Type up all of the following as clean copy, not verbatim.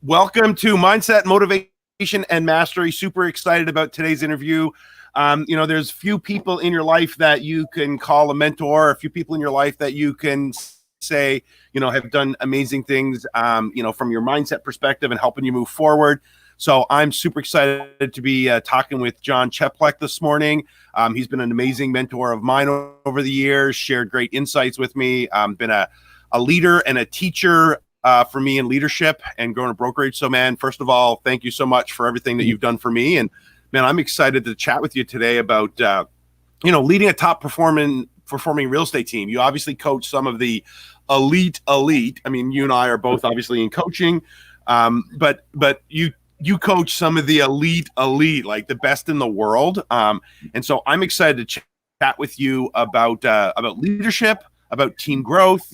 Welcome to Mindset, Motivation, and Mastery. Super excited about today's interview. There's few people in your life that you can call a mentor, a few people in your life that you can say, have done amazing things, from your mindset perspective and helping you move forward. So I'm super excited to be talking with Jon Cheplak this morning. He's been an amazing mentor of mine over the years, shared great insights with me, been a leader and a teacher for me in leadership and growing a brokerage. So, man, first of all, thank you so much for everything that you've done for me. And, man, I'm excited to chat with you today about, leading a top performing real estate team. You obviously coach some of the elite. I mean, you and I are both obviously in coaching, but you coach some of the elite, like the best in the world. And so I'm excited to chat with you about leadership, about team growth,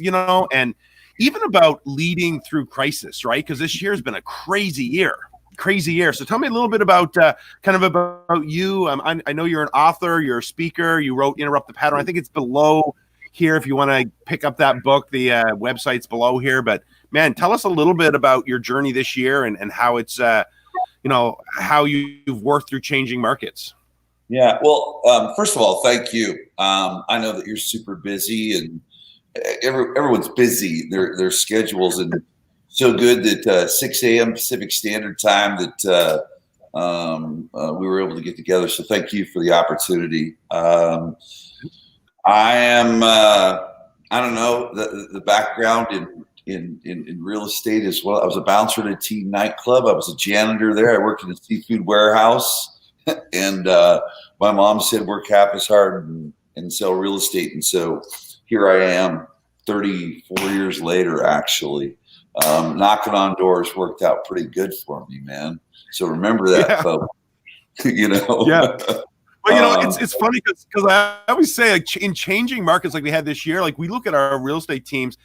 and even about leading through crisis, right? Because this year has been a crazy year. So tell me a little bit about about you. I know you're an author, you're a speaker, you wrote Interrupt the Pattern. I think it's below here if you want to pick up that book. The website's below here. But man, tell us a little bit about your journey this year and how it's, how you've worked through changing markets. Yeah, well, first of all, thank you. I know that you're super busy and everyone's busy, their schedules, and so good that 6 a.m. Pacific Standard Time that we were able to get together. So thank you for the opportunity. I am, I don't know, the background in real estate as well. I was a bouncer at a teen nightclub. I was a janitor there. I worked in a seafood warehouse, and my mom said work half as hard and sell real estate. And so here I am 34 years later, actually, knocking on doors worked out pretty good for me, man. So remember that, folks. Yeah. Well, it's funny because I always say, like, in changing markets like we had this year, like we look at our real estate teams,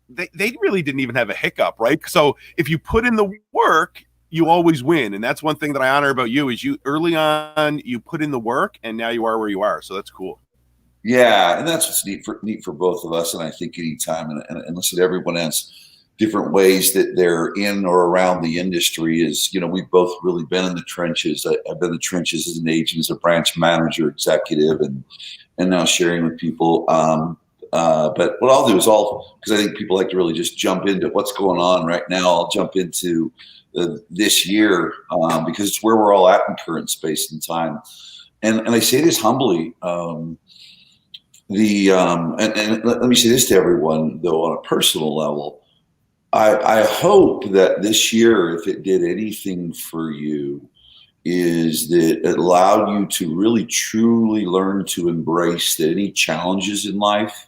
they really didn't even have a hiccup, right? So if you put in the work, you always win. And that's one thing that I honor about you is you early on, you put in the work and now you are where you are. So that's cool. Yeah, and that's what's neat for both of us. And I think anytime, and listen, everyone has different ways that they're in or around the industry. Is we've both really been in the trenches. I've been in the trenches as an agent, as a branch manager, executive, and now sharing with people. But what I'll do is because I think people like to really just jump into what's going on right now. I'll jump into this year because it's where we're all at in current space and time. And I say this humbly. And let me say this to everyone, though, on a personal level. I hope that this year, if it did anything for you, is that it allowed you to really truly learn to embrace that any challenges in life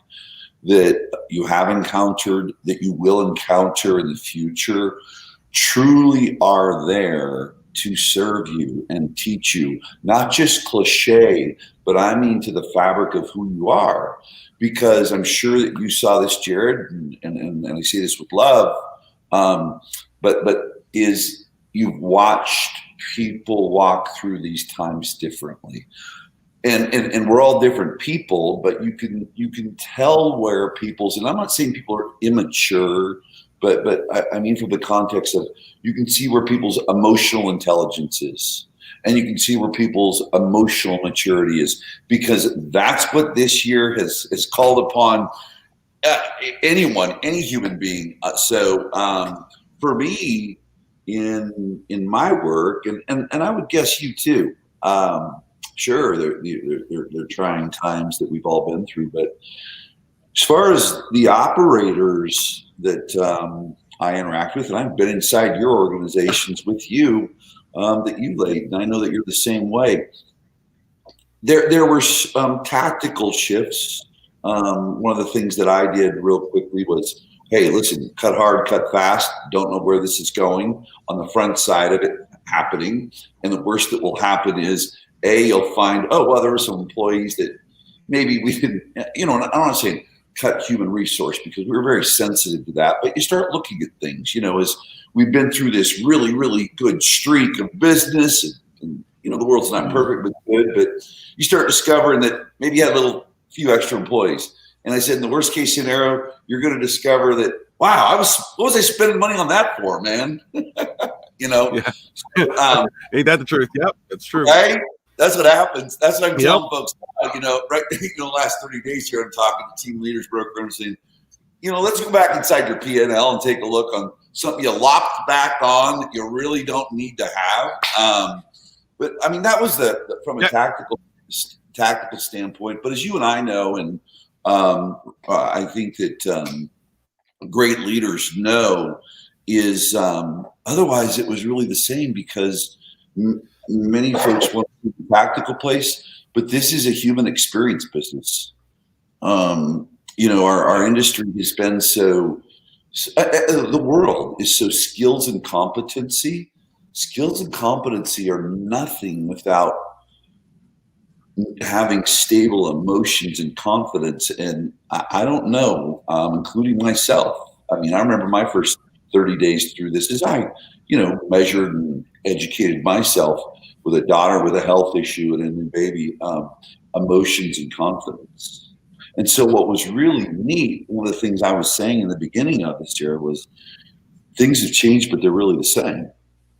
that you have encountered, that you will encounter in the future, truly are there to serve you and teach you, not just cliche, but I mean to the fabric of who you are. Because I'm sure that you saw this, Jared, and I say this with love, but is you've watched people walk through these times differently. And we're all different people, but you can tell where people's, and I'm not saying people are immature, but I mean from the context of you can see where people's emotional intelligence is, and you can see where people's emotional maturity is, because that's what this year has called upon anyone, any human being. So for me, in my work, and I would guess you too. Sure, they're trying times that we've all been through, but as far as the operators that I interact with, and I've been inside your organizations with you, that you laid, and I know that you're the same way. There were tactical shifts. One of the things that I did real quickly was, hey, listen, cut hard, cut fast. Don't know where this is going on the front side of it happening. And the worst that will happen is, you'll find, there were some employees that maybe we didn't, and I'm not saying cut human resource because we were very sensitive to that, but you start looking at things, as we've been through this really, really good streak of business and the world's not perfect, but good, but you start discovering that maybe you had a few extra employees. And I said, in the worst case scenario, you're going to discover that, wow, what was I spending money on that for, man? You know, Ain't that the truth? Yep, that's true. Right? That's what happens. That's what I'm Yep. telling folks. Right? Last 30 days here, I'm talking to team leaders, broker, and saying, let's go back inside your P&L and take a look on something you lopped back on that you really don't need to have. But I mean, that was from a tactical standpoint. But as you and I know, and I think that great leaders know, is otherwise it was really the same, because many folks want to do the tactical place, but this is a human experience business. Our industry has been the world is so skills and competency. Skills and competency are nothing without having stable emotions and confidence. And I don't know, including myself. I mean, I remember my first 30 days through this as I, measured and educated myself with a daughter with a health issue and a new baby, emotions and confidence. And so what was really neat, one of the things I was saying in the beginning of this year was things have changed, but they're really the same.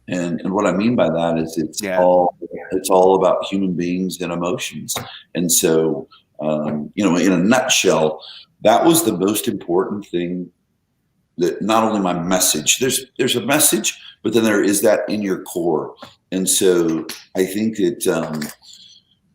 And what I mean by that is it's all about human beings and emotions. And so, in a nutshell, that was the most important thing. That not only my message, there's a message, but then there is that in your core. And so I think that,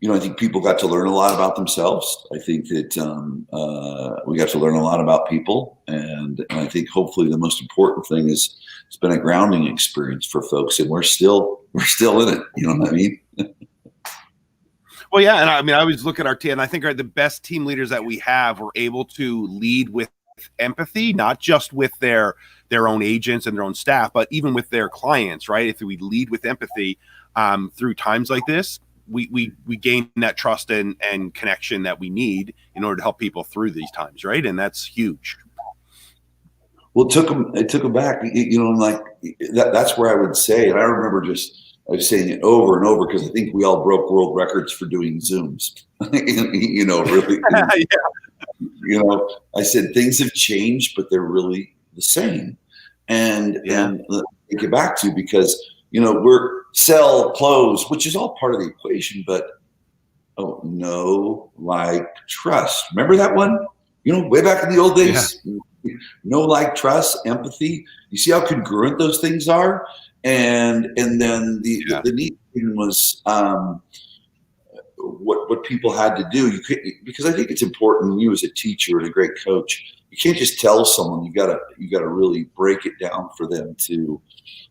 I think people got to learn a lot about themselves. I think that we got to learn a lot about people. And I think hopefully the most important thing is it's been a grounding experience for folks, and we're still in it. You know what I mean? Well, yeah. And I mean, I always look at our team, and I think the best team leaders that we have were able to lead with empathy, not just with their own agents and their own staff, but even with their clients, right? If we lead with empathy through times like this, we gain that trust and connection that we need in order to help people through these times, right? And that's huge. Well, it took them back, that's where I would say, and I remember I was saying it over and over, because I think we all broke world records for doing Zooms, really. Yeah. I said things have changed, but they're really the same. And take it back to, because, we're sell, close, which is all part of the equation, but know, like, trust. Remember that one? Way back in the old days, know, like, trust, empathy. You see how congruent those things are? And then the neat thing was what people had to do. Because I think it's important, you as a teacher and a great coach, you can't just tell someone. You gotta really break it down for them to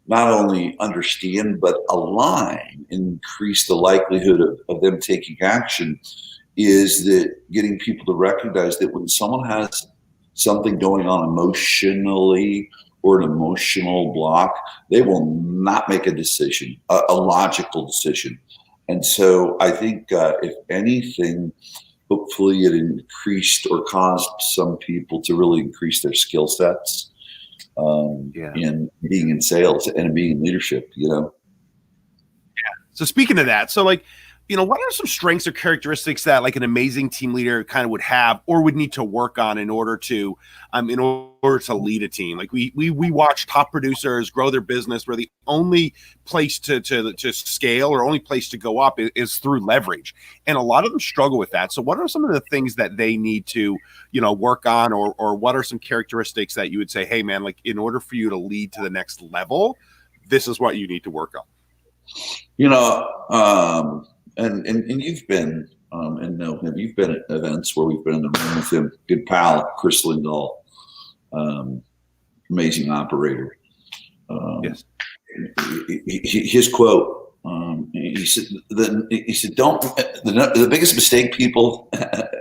not only understand, but align and increase the likelihood of them taking action. Is that getting people to recognize that when someone has something going on emotionally or an emotional block, they will not make a decision, a logical decision. And so I think if anything, hopefully it increased or caused some people to really increase their skill sets in being in sales and being in leadership, So speaking of that, so what are some strengths or characteristics that like an amazing team leader kind of would have or would need to work on in order to lead a team? Like we watch top producers grow their business where the only place to scale or only place to go up is through leverage. And a lot of them struggle with that. So what are some of the things that they need to, work on, or what are some characteristics that you would say, hey man, like in order for you to lead to the next level, this is what you need to work on? And you've been and know him. You've been at events where we've been in the room with him. Good pal, Chris Lindahl, amazing operator. Yes. His quote. He said, "Don't the biggest mistake people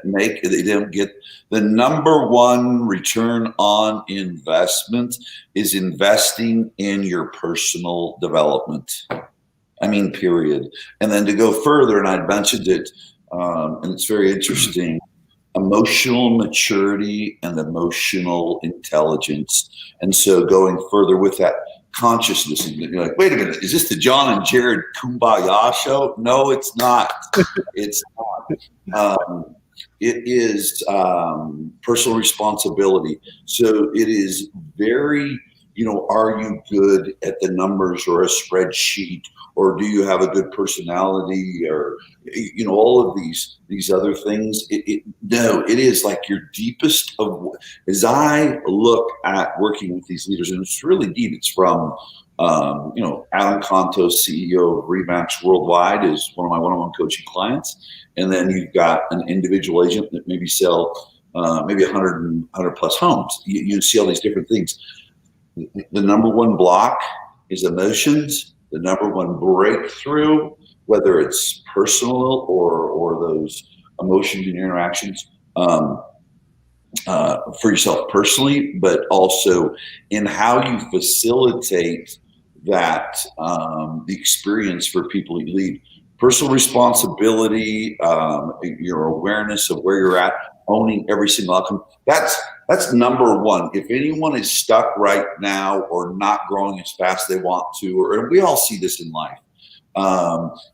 make. They don't get the number one return on investment is investing in your personal development." I mean, period. And then to go further, and I mentioned it, and it's very interesting, emotional maturity and emotional intelligence. And so going further with that consciousness, and you're like, wait a minute, is this the John and Jared Kumbaya show? No, it's not. It's not. It is personal responsibility. So it is very, are you good at the numbers or a spreadsheet, or do you have a good personality, or all of these other things? No, it is like your deepest of. As I look at working with these leaders, and it's really deep. It's from Adam Contos, CEO of Remax Worldwide, is one of my one-on-one coaching clients. And then you've got an individual agent that maybe sell maybe 100 plus homes. You see all these different things. The number one block is emotions. The number one breakthrough, whether it's personal or those emotions and interactions, for yourself personally, but also in how you facilitate that the experience for people you lead. Personal responsibility, your awareness of where you're at, owning every single outcome. That's number one. If anyone is stuck right now or not growing as fast as they want to, and we all see this in life.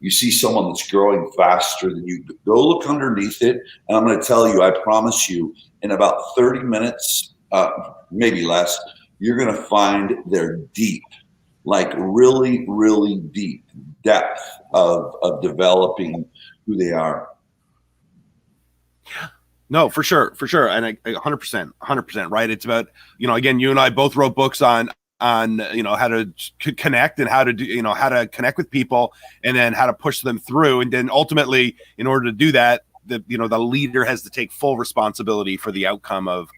You see someone that's growing faster than you, go look underneath it. And I'm going to tell you, I promise you, in about 30 minutes, maybe less, you're going to find they're deep, like really, really deep depth of developing who they are. No, for sure. And 100%, right? It's about, again, you and I both wrote books on how to connect and how to do, how to connect with people, and then how to push them through. And then ultimately, in order to do that, the leader has to take full responsibility for the outcome of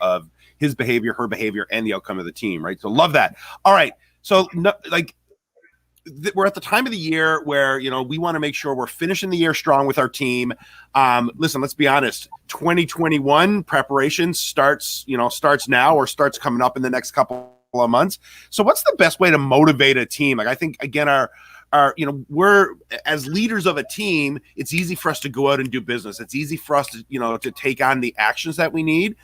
his behavior, her behavior, and the outcome of the team. Right. So love that. All right. So we're at the time of the year where, we want to make sure we're finishing the year strong with our team. Listen, let's be honest. 2021 preparation starts now, or starts coming up in the next couple of months. So what's the best way to motivate a team? Like, I think, again, we're, as leaders of a team, it's easy for us to go out and do business. It's easy for us to, to take on the actions that we need.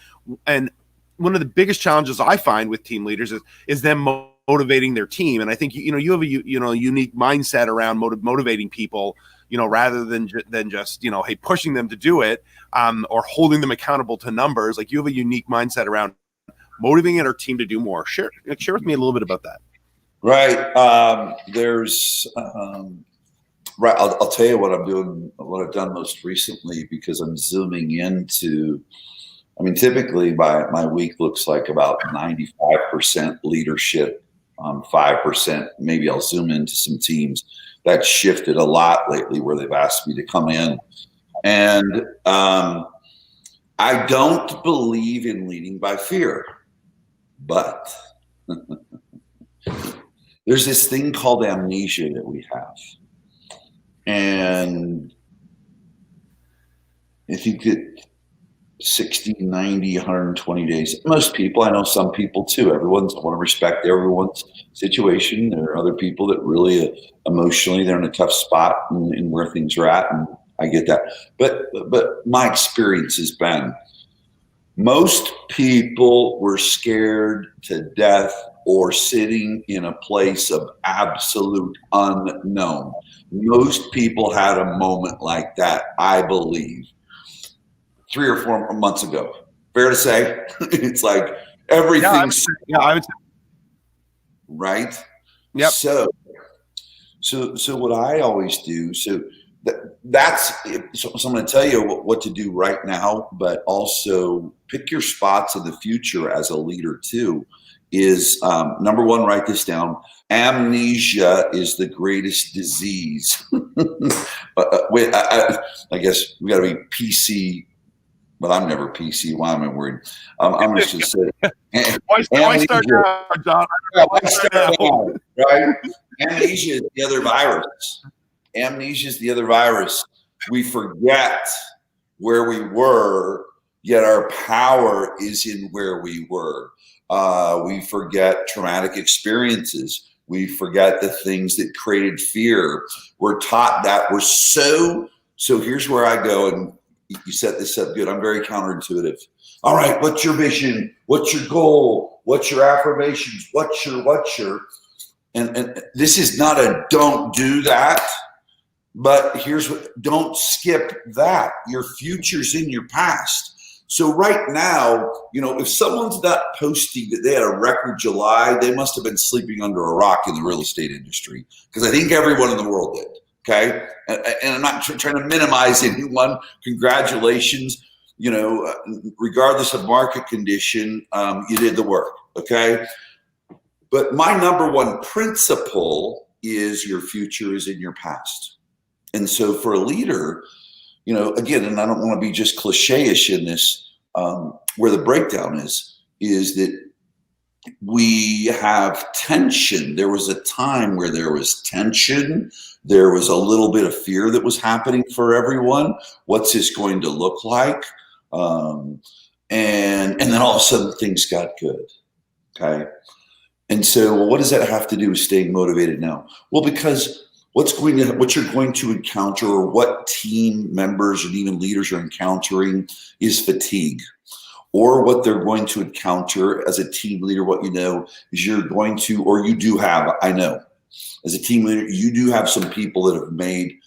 And one of the biggest challenges I find with team leaders is them motivating their team. And I think, you have a unique mindset around motivating people, rather than just, hey, pushing them to do it, or holding them accountable to numbers. Like, you have a unique mindset around motivating our team to do more. Share with me a little bit about that. Right. Right. I'll tell you what I'm doing, what I've done most recently, because I'm zooming into, typically my week looks like about 95% leadership, 5%, maybe I'll zoom into some teams. That's shifted a lot lately, where they've asked me to come in. And I don't believe in leading by fear, but there's this thing called amnesia that we have. And I think that 60, 90, 120 days, most people, I know some people too, I want to respect everyone's situation. There are other people that really emotionally, they're in a tough spot in where things are at. And I get that. But my experience has been, most people were scared to death or sitting in a place of absolute unknown. Most people had a moment like that, I believe, 3 or 4 months ago. Fair to say? It's like everything's I would say. Right? Yep. So what I always do, that's so I'm going to tell you what to do right now, but also pick your spots in the future as a leader too. Is number one, write this down. Amnesia is the greatest disease. I guess we got to be PC, but I'm never PC. Why am I worried? I'm just going to say. Why start now, John? Why start now, right? Amnesia is the other virus. Amnesia is the other virus. We forget where we were, yet our power is in where we were. We forget traumatic experiences. We forget the things that created fear. We're taught that. So here's where I go, and you set this up good. I'm very counterintuitive. All right, what's your vision? What's your goal? What's your affirmations? What's your? And this is not a don't do that. But here's what, don't skip that. Your future's in your past. So right now, if someone's not posting that they had a record July, they must have been sleeping under a rock in the real estate industry, because I think everyone in the world did. Okay. And I'm not trying to minimize anyone. Congratulations. Regardless of market condition, you did the work. Okay. But my number one principle is your future is in your past. And so for a leader, again, and I don't want to be just cliche-ish in this, where the breakdown is that we have tension. There was a time where there was tension. There was a little bit of fear that was happening for everyone. What's this going to look like? And then all of a sudden things got good. Okay. And so what does that have to do with staying motivated now? Well, because what you're going to encounter, or what team members and even leaders are encountering, is fatigue. Or what they're going to encounter as a team leader, what is you're going to, or you do have, I know, as a team leader, you do have some people that have made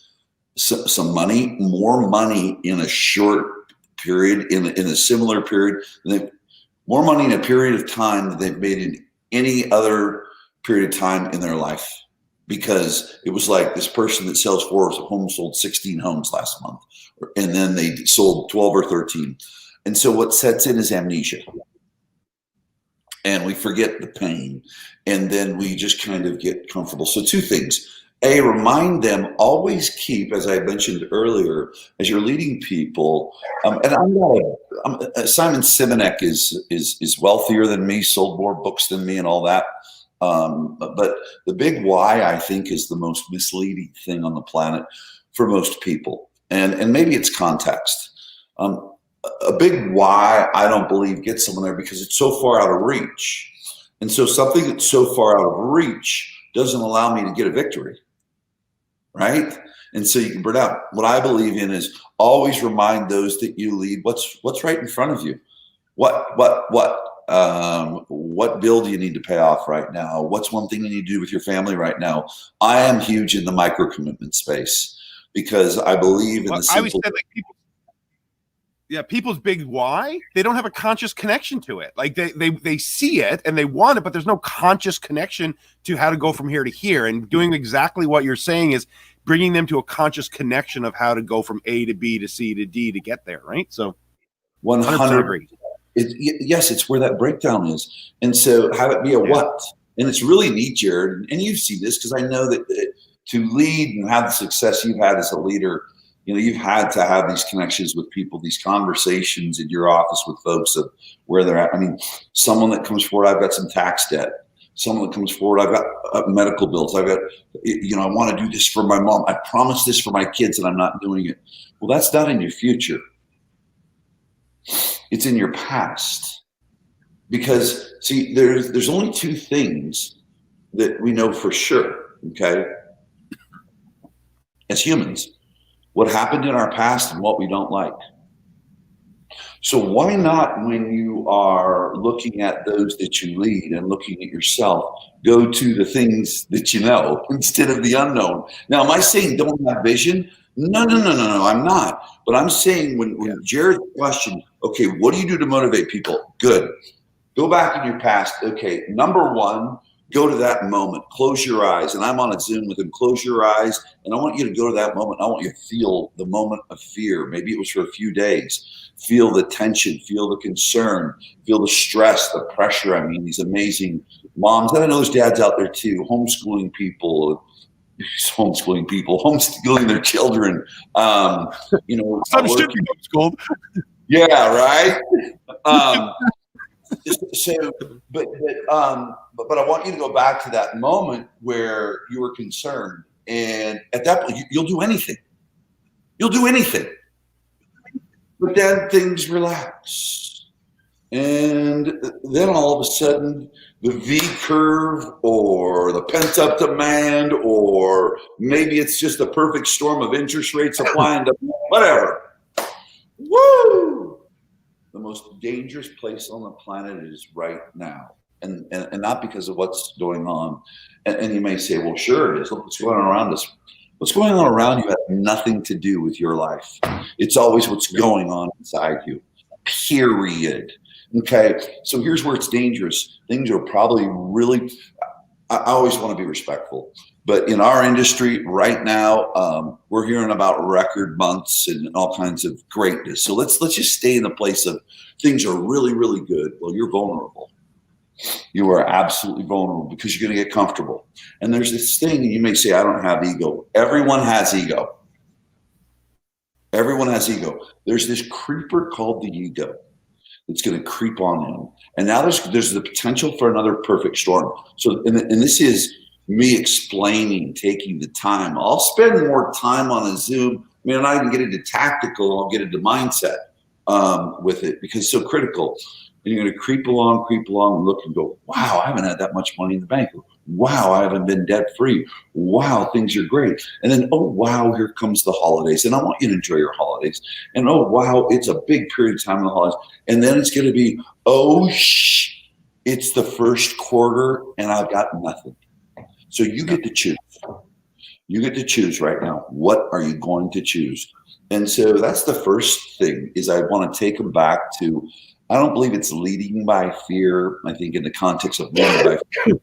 some money, more money in a short period, in a similar period, more money in a period of time than they've made in any other period of time in their life. Because it was like this person that sells 4 homes sold 16 homes last month, and then they sold 12 or 13. And so what sets in is amnesia. And we forget the pain, and then we just kind of get comfortable. So 2 things. A, remind them, always keep, as I mentioned earlier, as you're leading people, and Simon Sinek is wealthier than me, sold more books than me and all that. But the big why, I think, is the most misleading thing on the planet for most people. And maybe it's context. A big why, I don't believe, gets someone there because it's so far out of reach. And so something that's so far out of reach doesn't allow me to get a victory, right? And so you can burn out. What I believe in is always remind those that you lead what's right in front of you. What bill do you need to pay off right now? What's one thing you need to do with your family right now? I am huge in the micro commitment space because I believe in the simple. I always said, people's big why, they don't have a conscious connection to it. Like they see it and they want it, but there's no conscious connection to how to go from here to here. And doing exactly what you're saying is bringing them to a conscious connection of how to go from A to B to C to D to get there, right? So 100% agree. Yes, it's where that breakdown is. And so have it be a what. And it's really neat, Jared, and you've seen this because I know that to lead and have the success you've had as a leader, you've had to have these connections with people, these conversations in your office with folks of where they're at. I mean, someone that comes forward, I've got some tax debt. Someone that comes forward, I've got medical bills. I've got, I want to do this for my mom. I promised this for my kids and I'm not doing it. Well, that's not in your future. It's in your past. Because, see, there's only 2 things that we know for sure, okay, as humans. What happened in our past and what we don't like. So why not, when you are looking at those that you lead and looking at yourself, go to the things that you know instead of the unknown? Now, am I saying don't have vision? No, I'm not. But I'm saying when Jared's question, okay, what do you do to motivate people? Good. Go back in your past. Okay, number 1, go to that moment. Close your eyes. And I'm on a Zoom with him. Close your eyes. And I want you to go to that moment. I want you to feel the moment of fear. Maybe it was for a few days. Feel the tension. Feel the concern. Feel the stress, the pressure. I mean, these amazing moms. And I know there's dads out there too, homeschooling their children. Some should be homeschooled. Yeah, right. So, but I want you to go back to that moment where you were concerned, and at that point, you'll do anything. You'll do anything. But then things relax, and then all of a sudden, the V curve, or the pent-up demand, or maybe it's just a perfect storm of interest rates applying to whatever. Woo! The most dangerous place on the planet is right now. And not because of what's going on. And you may say, well, sure it is. Look what's going on around us. What's going on around you has nothing to do with your life. It's always what's going on inside you, period. Okay, so here's where it's dangerous. Things are probably really, I always want to be respectful, but in our industry right now, we're hearing about record months and all kinds of greatness. So let's just stay in the place of things are really, really good. Well, you're vulnerable. You are absolutely vulnerable because you're going to get comfortable. And there's this thing, and you may say, I don't have ego. Everyone has ego. Everyone has ego. There's this creeper called the ego that's going to creep on in. And now there's the potential for another perfect storm. So, and this is me explaining, taking the time. I'll spend more time on a Zoom. I mean, I'm not even get into tactical. I'll get into mindset with it because it's so critical. And you're going to creep along and look and go, wow, I haven't had that much money in the bank. Wow, I haven't been debt free. Wow, things are great. And then, oh, wow, here comes the holidays. And I want you to enjoy your holidays. And oh, wow, it's a big period of time in the holidays. And then it's going to be, it's the first quarter and I've got nothing. So you get to choose. You get to choose right now. What are you going to choose? And so that's the first thing is I want to take them back to, I don't believe it's leading by fear. I think in the context of leading by fear,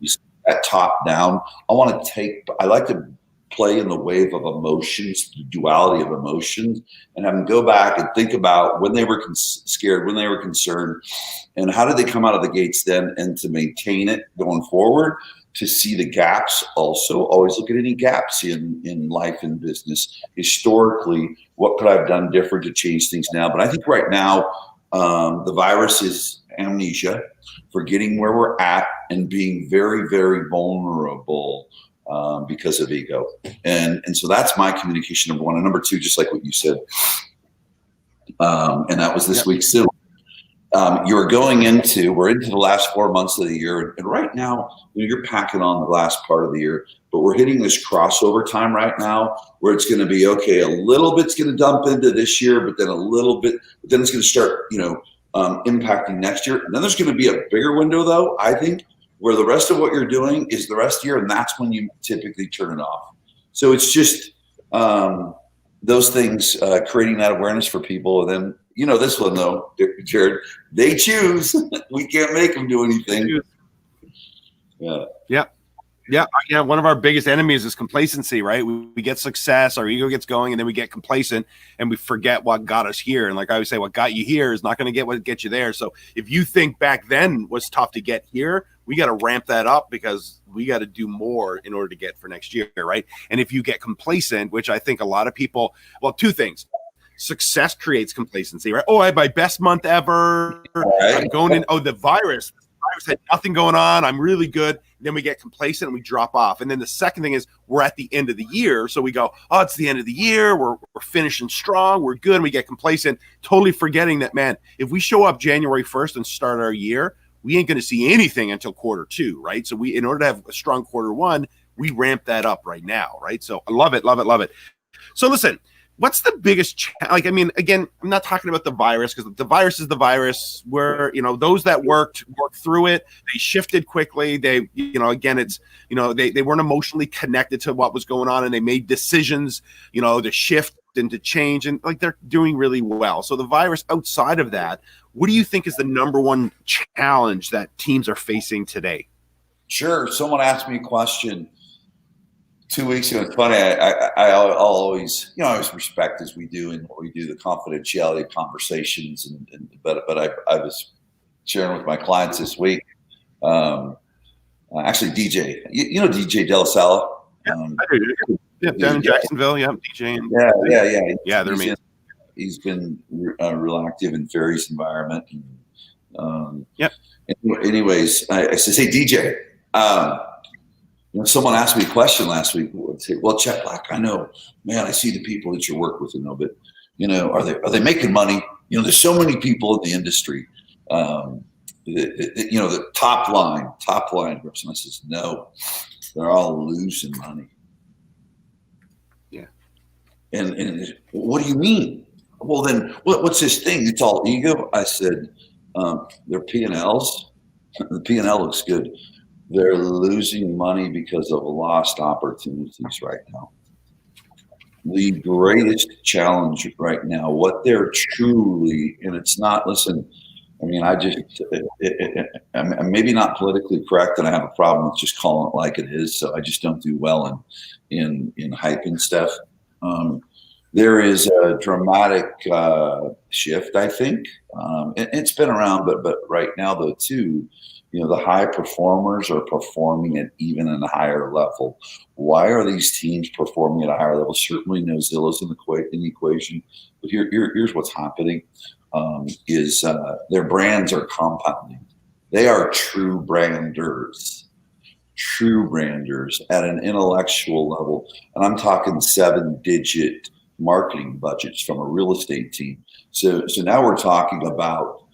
at top down, I like to play in the wave of emotions, the duality of emotions, and have them go back and think about when they were scared, when they were concerned, and how did they come out of the gates then, and to maintain it going forward, to see the gaps also. Always look at any gaps in life and business. Historically, what could I have done different to change things now? But I think right now, the virus is amnesia, forgetting where we're at and being very, very vulnerable because of ego. And so that's my communication, number one. And number two, just like what you said, and that was this week's Zoom. We're into the last 4 months of the year. And right now, you're packing on the last part of the year, but we're hitting this crossover time right now where it's going to be, okay, a little bit's going to dump into this year, but then a little bit, but then it's going to start, impacting next year. And then there's going to be a bigger window though, I think, where the rest of what you're doing is the rest of the year. And that's when you typically turn it off. So it's just those things, creating that awareness for people. And then, this one though, Jared, they choose. We can't make them do anything. Yeah. One of our biggest enemies is complacency, right? We get success, our ego gets going, and then we get complacent and we forget what got us here. And like I always say, what got you here is not going to get what gets you there. So if you think back then was tough to get here, we got to ramp that up because we got to do more in order to get for next year, right? And if you get complacent, which I think a lot of people, well, two things. Success creates complacency, right? Oh, I had my best month ever. Right. I'm going in. Oh, the virus had nothing going on. I'm really good. Then we get complacent and we drop off. And then the second thing is we're at the end of the year. So we go, oh, it's the end of the year. We're finishing strong. We're good. And we get complacent, totally forgetting that, man, if we show up January 1st and start our year, we ain't going to see anything until quarter two, right? So in order to have a strong quarter one, we ramp that up right now, right? So I love it, love it, love it. So listen, what's the biggest again, I'm not talking about the virus because the virus is the virus where, those that worked through it, they shifted quickly. They, again, it's, they weren't emotionally connected to what was going on and they made decisions, to shift and to change and they're doing really well. So the virus outside of that, what do you think is the number one challenge that teams are facing today? Sure. Someone asked me a question 2 weeks ago. It's funny. I'll always, always respect as we do and what we do, the confidentiality conversations. But I was sharing with my clients this week. Actually, DJ, DJ De La Sala. Down in Jacksonville. Yeah, DJ. Yeah. They're amazing. He's been real active in Ferry's environment. Anyways, I said, hey, DJ. Someone asked me a question last week. I'd say, well, Cheplak, I know, man, I see the people that you work with, but are they making money? There's so many people in the industry. The top line person. I says, no, they're all losing money. Yeah. And what do you mean? Well, then what's this thing? It's all ego. I said, their P&Ls. The P&L looks good. They're losing money because of lost opportunities right now. the greatest challenge right now, what they're truly, and it's not, listen, I mean, I'm maybe not politically correct, and I have a problem with just calling it like it is. So I just don't do well in hyping stuff. Um, there is a dramatic shift, I think. It's been around, but right now though too, the high performers are performing at even a higher level. Why are these teams performing at a higher level? Certainly, Nozilla's in the equation, but here's what's happening: is their brands are compounding. They are true branders at an intellectual level, and I'm talking 7-digit marketing budgets from a real estate team. So now we're talking about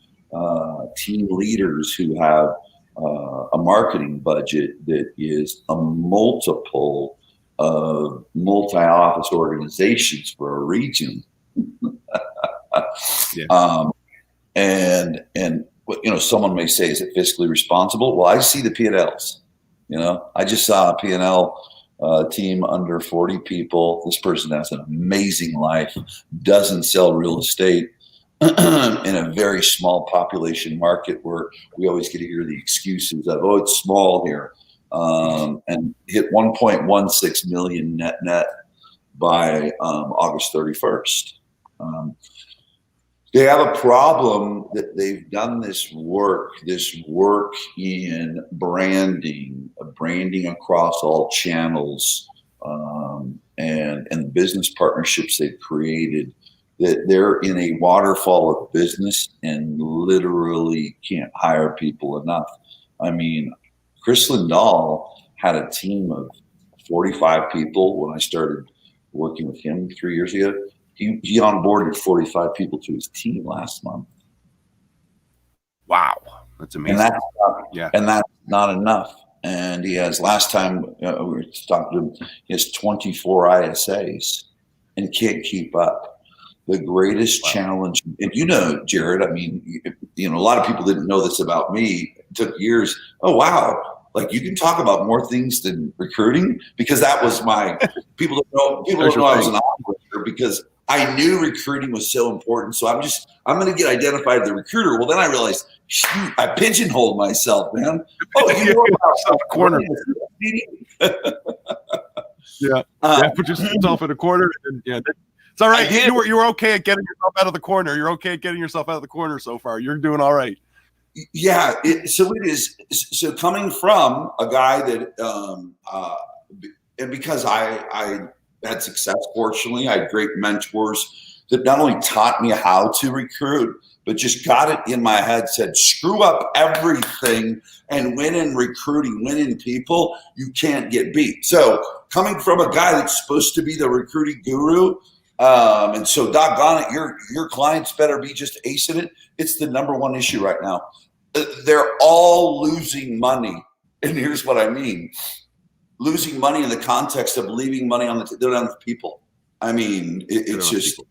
team leaders who have a marketing budget that is a multiple of multi-office organizations for a region. Yeah. And someone may say, is it fiscally responsible? Well, I see the P&Ls. I just saw a P&L team under 40 people. This person has an amazing life, doesn't sell real estate in a very small population market where we always get to hear the excuses of, oh, it's small here, and hit 1.16 million net by August 31st. They have a problem that they've done this work in branding across all channels, and the business partnerships they've created, that they're in a waterfall of business and literally can't hire people enough. I mean, Chris Lindahl had a team of 45 people when I started working with him 3 years ago. He onboarded 45 people to his team last month. Wow, that's amazing. And that's not enough. And he has, last time we were talking to him, he has 24 ISAs and can't keep up. The greatest challenge, and Jared, I mean, a lot of people didn't know this about me. It took years. Oh, wow. Like, you can talk about more things than recruiting, because that was my, people don't know I was an operator, because I knew recruiting was so important. So I'm going to get identified as the recruiter. Well, then I realized, shoot, I pigeonholed myself, man. Oh, you know about a corner. Put yourself in a corner. And, it's all right. You were okay at getting yourself out of the corner. You're okay at getting yourself out of the corner so far. You're doing all right. Yeah. So it is. So coming from a guy that, and because I had success, fortunately, I had great mentors that not only taught me how to recruit, but just got it in my head, said, screw up everything and win in recruiting, win in people, you can't get beat. So coming from a guy that's supposed to be the recruiting guru, and so doggone it, your clients better be just acing it. It's the number one issue right now. They're all losing money. And here's what I mean. Losing money in the context of leaving money on they don't have people. I mean, it's just,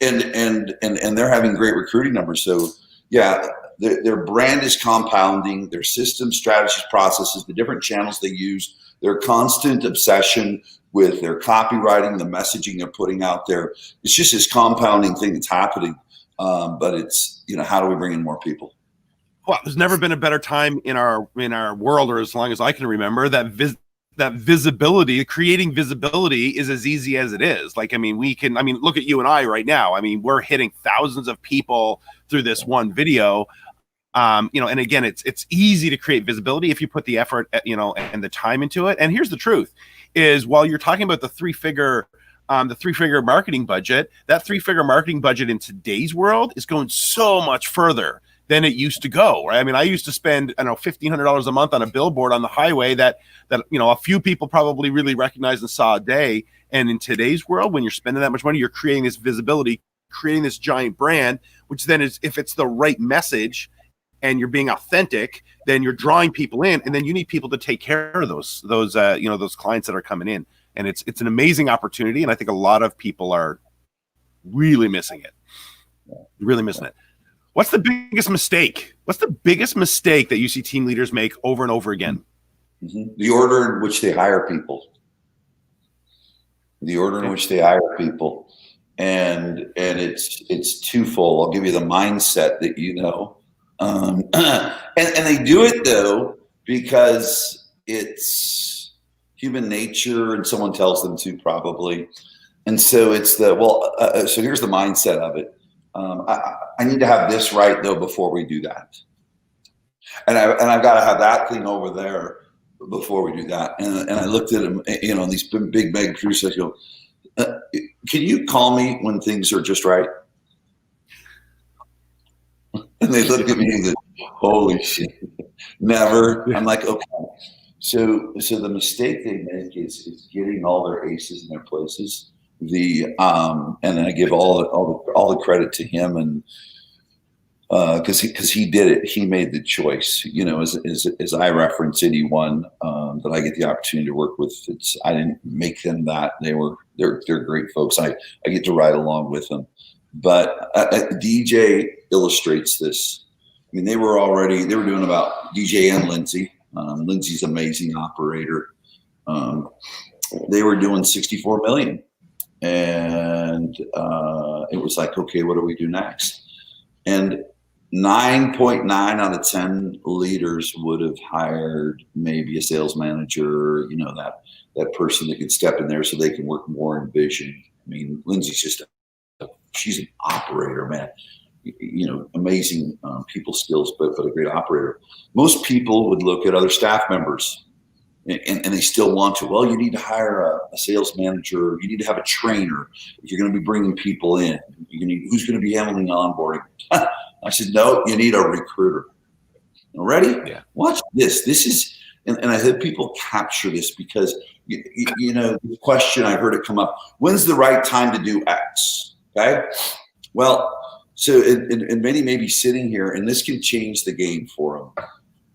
and they're having great recruiting numbers. So yeah, their brand is compounding, their systems, strategies, processes, the different channels they use, their constant obsession with their copywriting, the messaging they're putting out there. It's just this compounding thing that's happening. But it's, how do we bring in more people? Well, there's never been a better time in our world, or as long as I can remember, that visibility, creating visibility is as easy as it is. Like, look at you and I right now. I mean, we're hitting thousands of people through this one video. And again, it's easy to create visibility if you put the effort, and the time into it. And here's the truth is, while you're talking about the three-figure marketing budget, that three-figure marketing budget in today's world is going so much further than it used to go, right? I mean, I used to spend, $1,500 a month on a billboard on the highway that a few people probably really recognized and saw a day. And in today's world, when you're spending that much money, you're creating this visibility, creating this giant brand, which then is, if it's the right message and you're being authentic, then you're drawing people in, and then you need people to take care of those clients that are coming in. And it's an amazing opportunity, and I think a lot of people are really missing it. Really missing it. What's the biggest mistake? What's the biggest mistake that you see team leaders make over and over again? The order in which they hire people. the order in which they hire people, and it's twofold. I'll give you the mindset that and they do it though because it's human nature, and someone tells them to probably, and so it's so here's the mindset of it. I need to have this right though before we do that, and I've got to have that thing over there before we do that. And I looked at him, these big mega producers. I go, can you call me when things are just right? And they look at me and go, holy shit, never. I'm like, okay. So the mistake they make is getting all their aces in their places. And then I give all the credit to him, and because he did it, he made the choice. As I reference anyone that I get the opportunity to work with, I didn't make them that. They're great folks. I get to ride along with them. But DJ illustrates this. I mean, they were doing about DJ and Lindsay. Lindsay's an amazing operator. They were doing 64 million, and it was like, okay, what do we do next? And 9.9 out of 10 leaders would have hired maybe a sales manager, that person that could step in there so they can work more in vision. I mean, Lindsay's she's an operator, man. Amazing people skills, but a great operator. Most people would look at other staff members, and they still want to. Well, you need to hire a sales manager. You need to have a trainer if you're going to be bringing people in. Who's going to be handling onboarding? I said, no, you need a recruiter. Ready? Yeah. Watch this. This is, and I had people capture this because, the question, I heard it come up, when's the right time to do X? Okay. Well, so, and many may be sitting here, and this can change the game for them.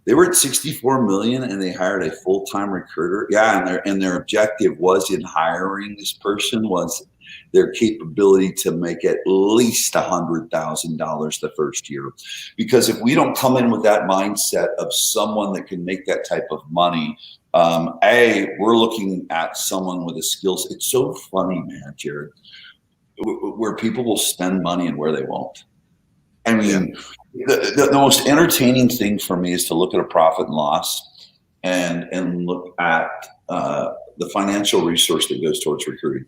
They were at 64 million and they hired a full-time recruiter. Yeah. And their objective was in hiring this person was their capability to make at least $100,000 the first year. Because if we don't come in with that mindset of someone that can make that type of money, we're looking at someone with a skill set. It's so funny, man, Jared, where people will spend money and where they won't. I mean, the most entertaining thing for me is to look at a profit and loss and look at the financial resource that goes towards recruiting.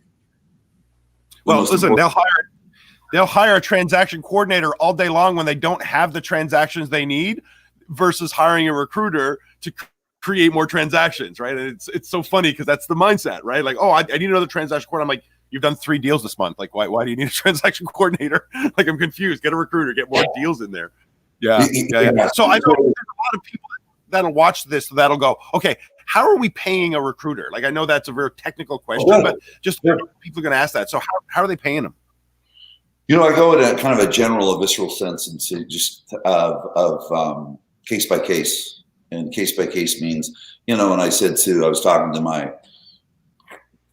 Well, listen, they'll hire a transaction coordinator all day long when they don't have the transactions they need, versus hiring a recruiter to create more transactions, right? And it's so funny because that's the mindset, right? Like, I need another transaction coordinator. I'm like, you've done 3 deals this month. Like, why do you need a transaction coordinator? Like, I'm confused. Get a recruiter, get more deals in there. Yeah. So I know there's a lot of people that'll watch this that'll go, okay, how are we paying a recruiter? Like, I know that's a very technical question, but just people are going to ask that. So how are they paying them? I go in a kind of a general, visceral sense and say just of case by case. And case by case means, and I said I was talking to my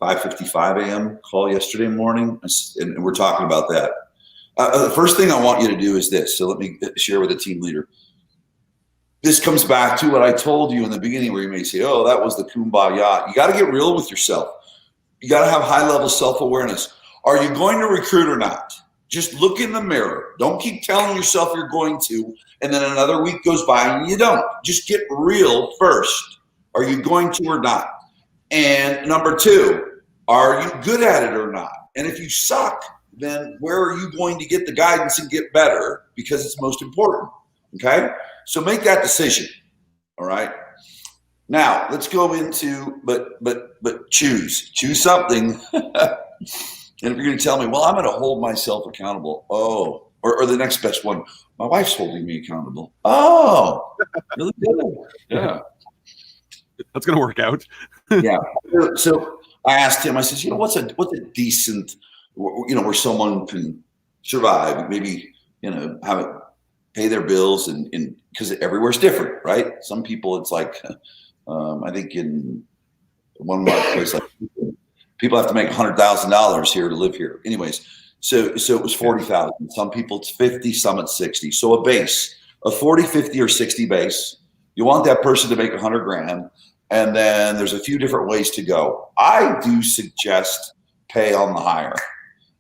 5:55 a.m. call yesterday morning, and we're talking about that. The first thing I want you to do is this. So let me share with the team leader. This comes back to what I told you in the beginning, where you may say, oh, that was the kumbaya. You got to get real with yourself. You got to have high-level self-awareness. Are you going to recruit or not? Just look in the mirror. Don't keep telling yourself you're going to, and then another week goes by and you don't. Just get real first. Are you going to or not? And number 2, are you good at it or not? And if you suck, then where are you going to get the guidance and get better? Because it's most important. Okay? So make that decision. All right. Now let's go into, but choose something. And if you're going to tell me, well, I'm going to hold myself accountable. Oh, or the next best one, my wife's holding me accountable. Oh, really good. Yeah. That's going to work out. Yeah. So I asked him, I said, what's a decent, where someone can survive, maybe, have it, pay their bills, and because everywhere's different, right? Some people, it's like, I think in one marketplace, like people have to make $100,000 here to live here. Anyways, so it was 40,000. Some people it's 50, some it's 60. So a base, a 40, 50, or 60 base. You want that person to make 100 grand. And then there's a few different ways to go. I do suggest pay on the hire.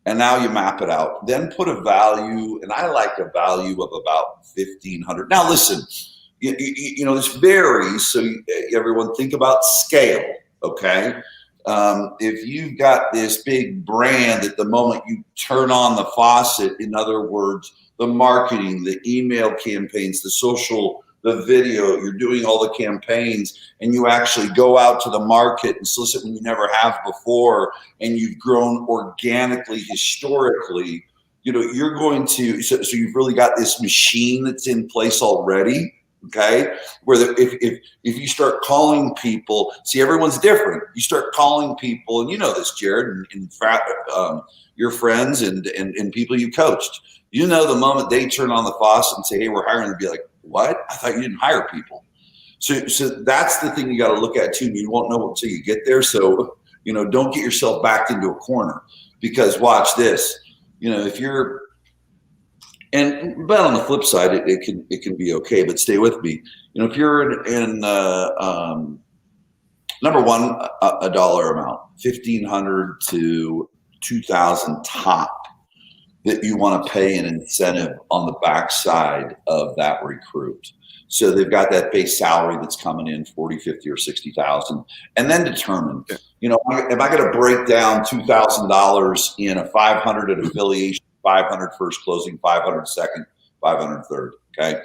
And now you map it out. Then put a value, and I like a value of about $1,500. Now listen, you know, this varies. So everyone think about scale, okay? If you've got this big brand, at the moment you turn on the faucet, in other words, the marketing, the email campaigns, the social, the video, you're doing all the campaigns, and you actually go out to the market and solicit when you never have before, and you've grown organically, historically, you know, you're going to, so you've really got this machine that's in place already. Okay, where if you start calling people, see, everyone's different. You start calling people, and you know this, Jared, and in fact, your friends and people you coached. You know, the moment they turn on the faucet and say, "Hey, we're hiring," they'd be like, "What? I thought you didn't hire people." So that's the thing you got to look at too. You won't know until you get there. So, you know, don't get yourself backed into a corner, because watch this. You know, if you're but on the flip side, it can be okay. But stay with me. You know, if you're in number one, a dollar amount, 1,500 to 2,000 top, that you want to pay an incentive on the backside of that recruit. So they've got that base salary that's coming in 40, 50, or 60,000, and then determine, you know, am I going to break down $2,000 in a 500 at affiliation, 500 first closing, 500 second, 500 third. Okay.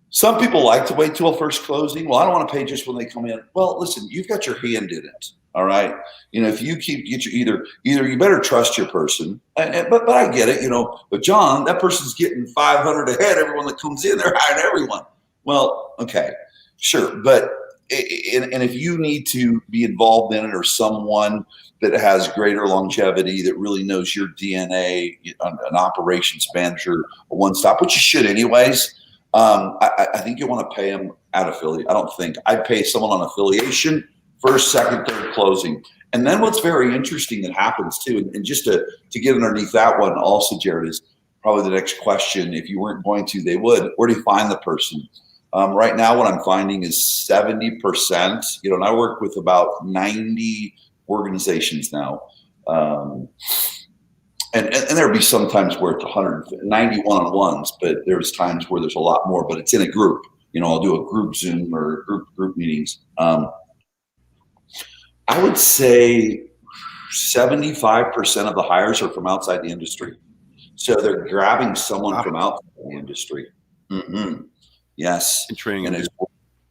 Some people like to wait till first closing. Well, I don't want to pay just when they come in. Well, listen, you've got your hand in it. All right. You know, if you get your either you better trust your person, but I get it, you know, but John, that person's getting 500 ahead. Everyone that comes in, they're hiring everyone. Well, okay, sure. But, and if you need to be involved in it, or someone that has greater longevity, that really knows your DNA, an operations manager, a one-stop, which you should anyways, I think you want to pay them at affiliate. I don't think I'd pay someone on affiliation, first, second, third closing. And then what's very interesting that happens too, and just to get underneath that one also, Jared, is probably the next question. If you weren't going to, they would. Where do you find the person? Right now, what I'm finding is 70%, you know, and I work with about 90 organizations now. And there'll be some times where it's 190 one-on-ones, but there's times where there's a lot more, but it's in a group. You know, I'll do a group Zoom or group meetings. I would say 75% of the hires are from outside the industry. So they're grabbing someone from outside the industry. Mm-hmm. Yes. And training. And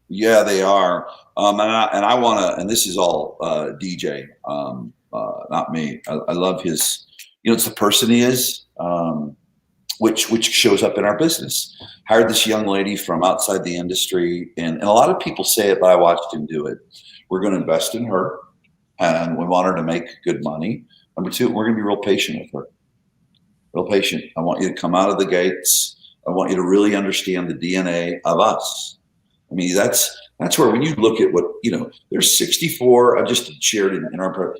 yeah, they are. And I want to, and this is all DJ, not me. I love his, you know, it's the person he is, which shows up in our business. Hired this young lady from outside the industry, and a lot of people say it, but I watched him do it. We're going to invest in her, and we want her to make good money. Number two, we're going to be real patient with her. Real patient. I want you to come out of the gates. I want you to really understand the DNA of us. I mean, that's where, when you look at what, you know, there's 64, I just shared in our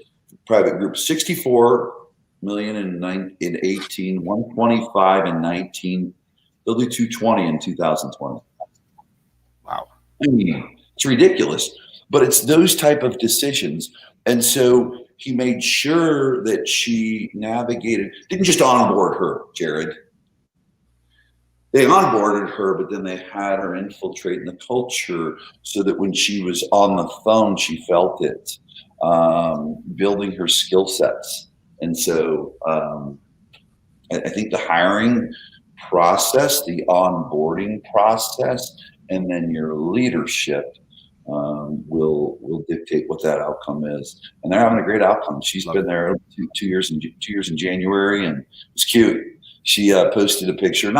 private group, 64 million in 18, 125 in 19, they'll do 220 in 2020. Wow. I mean, it's ridiculous, but it's those type of decisions. And so he made sure that she navigated, didn't just onboard her, Jared. They onboarded her, but then they had her infiltrate in the culture so that when she was on the phone, she felt it, building her skill sets. And so I think the hiring process, the onboarding process, and then your leadership will dictate what that outcome is. And they're having a great outcome. She's been there two years in January, and it's cute. She posted a picture,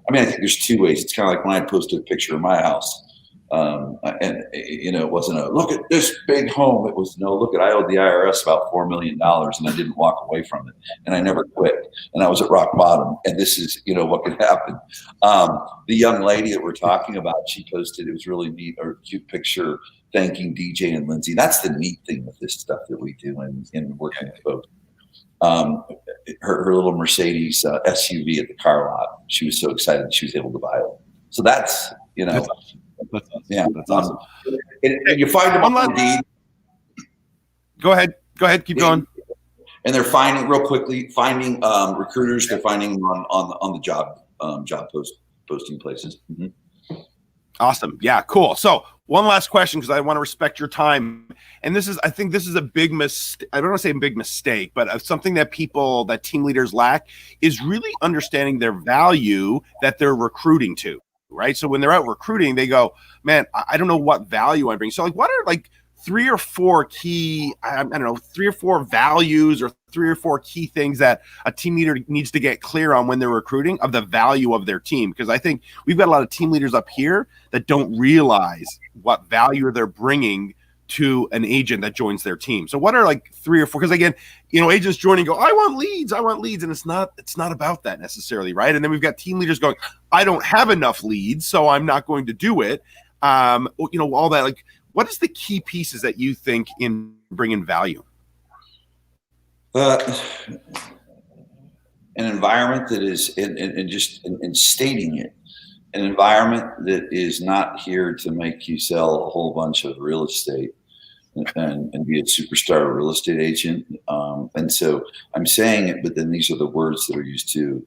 I think there's two ways. It's kind of like when I posted a picture of my house. And, you know, it wasn't a, look at this big home. It was, no, look at, I owed the IRS about $4 million and I didn't walk away from it. And I never quit. And I was at rock bottom. And this is, you know, what could happen. The young lady that we're talking about, she posted, it was really neat, or cute picture thanking DJ and Lindsay. That's the neat thing with this stuff that we do in working with folks. Her little Mercedes SUV at the car lot. She was so excited she was able to buy it. So that's, you know, that's awesome. yeah, that's awesome. And you find them on Indeed. Go ahead. Keep going. And they're finding real quickly, finding recruiters. They're finding them on the job posting places. Mm-hmm. Awesome. Yeah, cool. So one last question, because I want to respect your time. And I think this is a big mistake. I don't want to say a big mistake, but something that team leaders lack is really understanding their value that they're recruiting to, right? So when they're out recruiting, they go, man, I don't know what value I bring. So like, what are like 3 or 4 key, I don't know, 3 or 4 values or 3 or 4 key things that a team leader needs to get clear on when they're recruiting of the value of their team? Because I think we've got a lot of team leaders up here that don't realize what value they're bringing to an agent that joins their team. So what are like 3 or 4? Because again, agents joining go, I want leads, and it's not about that necessarily, right? And then we've got team leaders going, I don't have enough leads, so I'm not going to do it. All that. Like, what is the key pieces that you think in bringing value? An environment that is, and stating it, an environment that is not here to make you sell a whole bunch of real estate and be a superstar real estate agent. And so I'm saying it, but then these are the words that are used too.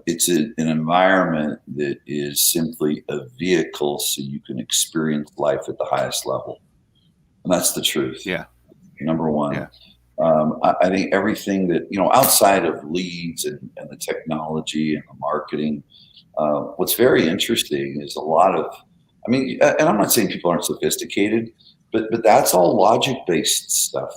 It's an environment that is simply a vehicle so you can experience life at the highest level. And that's the truth. Yeah. Number one. Yeah. I think everything that, outside of leads and the technology and the marketing, what's very interesting is a lot of, and I'm not saying people aren't sophisticated, but that's all logic-based stuff.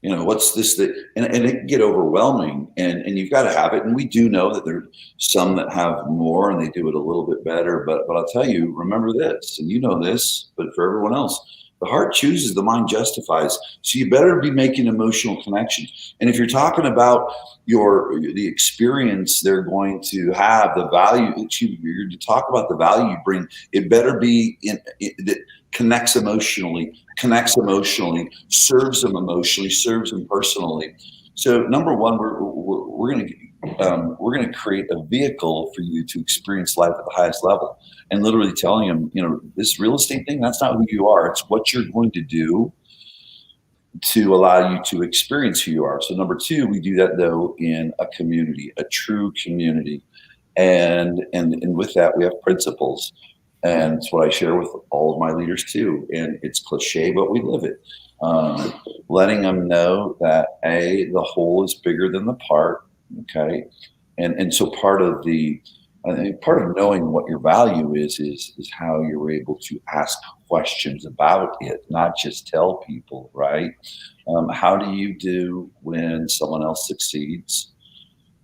What's this that, and it can get overwhelming, and you've got to have it. And we do know that there are some that have more and they do it a little bit better. But I'll tell you, remember this, and this, but for everyone else, the heart chooses, the mind justifies. So you better be making emotional connections. And if you're talking about the experience they're going to have, the value, you're to talk about the value you bring, it better be that connects emotionally, serves them emotionally, serves them personally. So number one, we're going to create a vehicle for you to experience life at the highest level, and literally telling them, this real estate thing, that's not who you are. It's what you're going to do to allow you to experience who you are. So number two, we do that though in a community, a true community, and with that we have principles. And it's what I share with all of my leaders too. And it's cliche, but we live it. Letting them know that the whole is bigger than the part. Okay. And so part of knowing what your value is how you're able to ask questions about it, not just tell people, right? How do you do when someone else succeeds?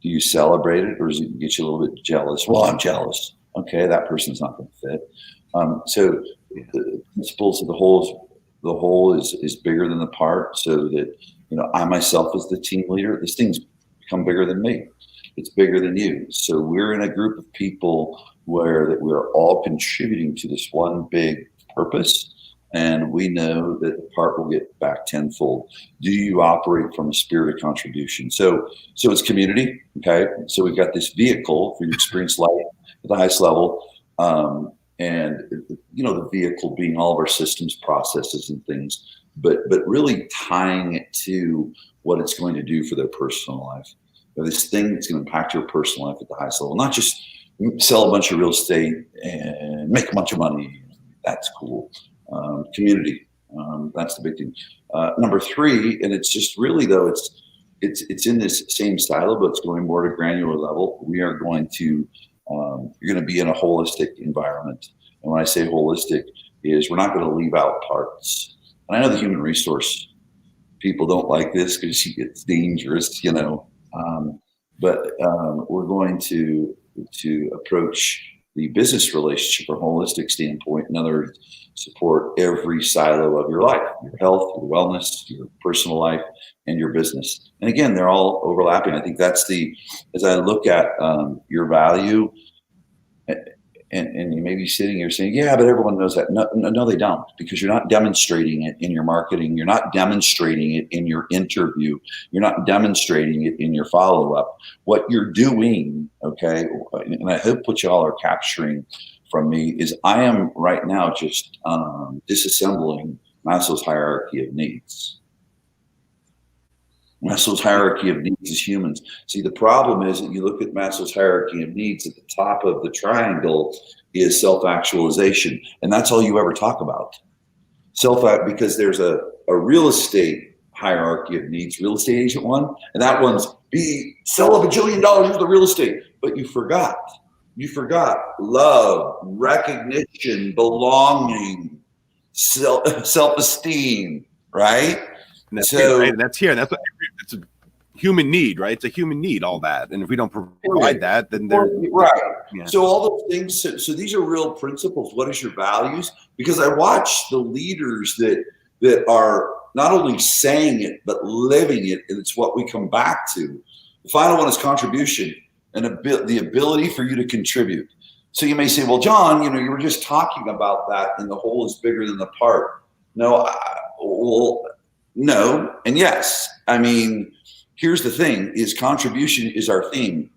Do you celebrate it, or does it get you a little bit jealous? Well, I'm jealous. Okay, that person's not going to fit. So the principles of the whole is bigger than the part, so that I myself as the team leader, this thing's become bigger than me. It's bigger than you. So we're in a group of people where that we are all contributing to this one big purpose, and we know that the part will get back tenfold. Do you operate from a spirit of contribution? So it's community. Okay, so we've got this vehicle for your experience life at the highest level, and the vehicle being all of our systems, processes, and things, but really tying it to what it's going to do for their personal life. This thing that's going to impact your personal life at the highest level, not just sell a bunch of real estate and make a bunch of money. That's cool. Community, that's the big thing. Number three, and it's just really though, it's in this same silo, but it's going more to granular level. We are going to you're going to be in a holistic environment. And when I say holistic, is we're not going to leave out parts. And I know the human resource people don't like this because it's dangerous, but we're going to approach the business relationship from a holistic standpoint. In other words, support every silo of your life, your health, your wellness, your personal life, and your business. And again, they're all overlapping. I think that's as I look at your value, and you may be sitting here saying, yeah, but everyone knows that. No, they don't, because you're not demonstrating it in your marketing. You're not demonstrating it in your interview. You're not demonstrating it in your follow-up. What you're doing, okay, and I hope what y'all are capturing from me is I am right now just disassembling Maslow's hierarchy of needs. Maslow's hierarchy of needs as humans. See, the problem is that you look at Maslow's hierarchy of needs, at the top of the triangle is self-actualization. And that's all you ever talk about. Because there's a real estate hierarchy of needs, real estate agent one, and that one's sell $1 bajillion worth of real estate. But you forgot love, recognition, belonging, self-esteem, right? And that's here, right? And that's here. That's it's a human need, right? It's a human need, all that. And if we don't provide that, then they're right. Yeah. So all those things. So these are real principles. What is your values? Because I watch the leaders that are not only saying it but living it, and it's what we come back to. The final one is contribution and the ability for you to contribute. So you may say, well, John, you were just talking about that, and the whole is bigger than the part. No, no, and yes. I mean, here's the thing: is contribution is our theme.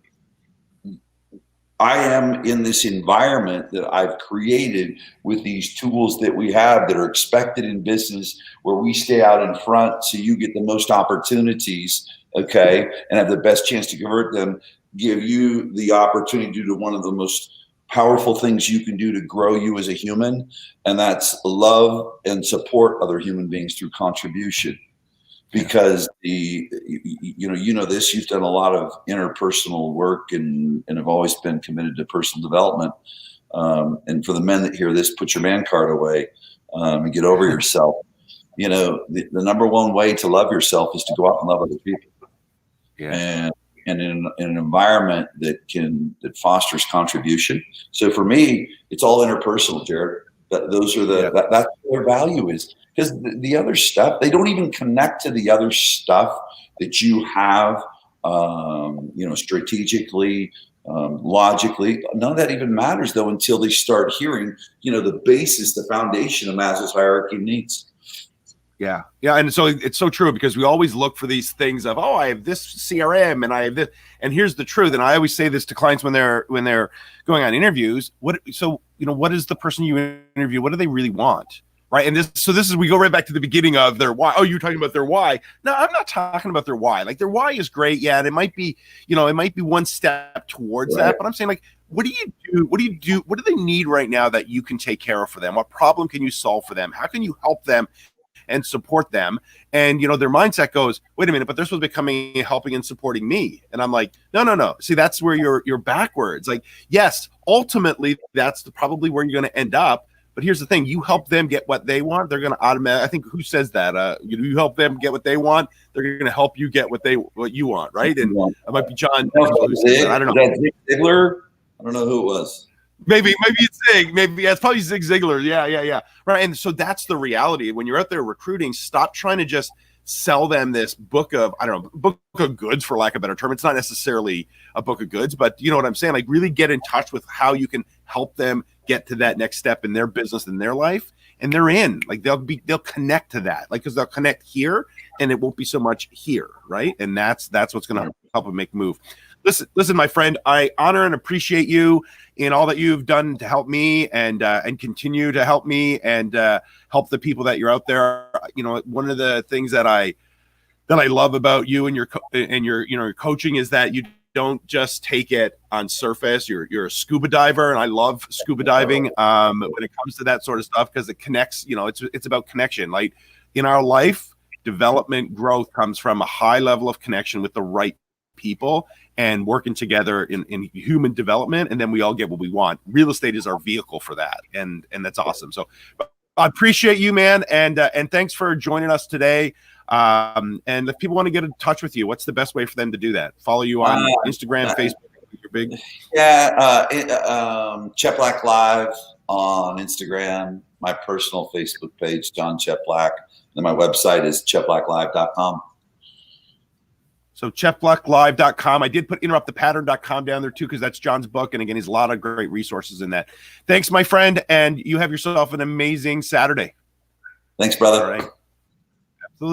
I am in this environment that I've created with these tools that we have that are expected in business, where we stay out in front so you get the most opportunities, okay, and have the best chance to convert them, give you the opportunity to do one of the most powerful things you can do to grow you as a human, and that's love and support other human beings through contribution. Because this, you've done a lot of interpersonal work and have always been committed to personal development. And for the men that hear this, put your man card away and get over yourself. The number one way to love yourself is to go out and love other people. Yeah. And in an environment that fosters contribution. So for me, it's all interpersonal, Jared. Those are that's what their value is. Because the other stuff, they don't even connect to the other stuff that you have, strategically, logically. None of that even matters, though, until they start hearing, the basis, the foundation of Maslow's hierarchy of needs. Yeah. Yeah. And so it's so true, because we always look for these things of, I have this CRM and I have this. And here's the truth. And I always say this to clients when they're going on interviews. What is the person you interview? What do they really want? Right. And we go right back to the beginning of their why. Oh, you're talking about their why. No, I'm not talking about their why. Like, their why is great. Yeah. And it might be one step towards that. But I'm saying, like, what do you do? What do they need right now that you can take care of for them? What problem can you solve for them? How can you help them and support them? And, their mindset goes, wait a minute, but they're supposed to be coming, helping and supporting me. And I'm like, no. See, that's where you're backwards. Like, yes, ultimately that's probably where you're going to end up. But here's the thing: you help them get what they want, they're going to automatically. I think, who says that? You help them get what they want, they're going to help you get what you want, right? And it might be John. I don't know. Zig Ziglar? I don't know who it was. Maybe it's Zig. Maybe it's probably Zig Ziglar. Yeah. Right. And so that's the reality. When you're out there recruiting, stop trying to just sell them this book of goods, for lack of a better term. It's not necessarily a book of goods, but you know what I'm saying? Like, really get in touch with how you can help them get to that next step in their business, in their life, and they're in. Like, they'll connect to that, like, because they'll connect here, and it won't be so much here, right? And that's what's going to help them make a move. Listen, my friend, I honor and appreciate you in all that you've done to help me and continue to help me and help the people that you're out there. One of the things that I love about you and your coaching is that you don't just take it on surface. You're a scuba diver, and I love scuba diving when it comes to that sort of stuff, because it connects. It's about connection. Like, in our life, development, growth comes from a high level of connection with the right people and working together in human development, and then we all get what we want. Real estate is our vehicle for that, and that's awesome. So I appreciate you, man, and thanks for joining us today. And if people want to get in touch with you, what's the best way for them to do that? Follow you on Instagram, Facebook. You're big. Cheplak Live on Instagram. My personal Facebook page, Jon Cheplak. And my website is cheplaklive.com. So cheplaklive.com. I did put interruptthepattern.com down there too, because that's John's book. And again, he's a lot of great resources in that. Thanks, my friend. And you have yourself an amazing Saturday. Thanks, brother. All right. Absolutely.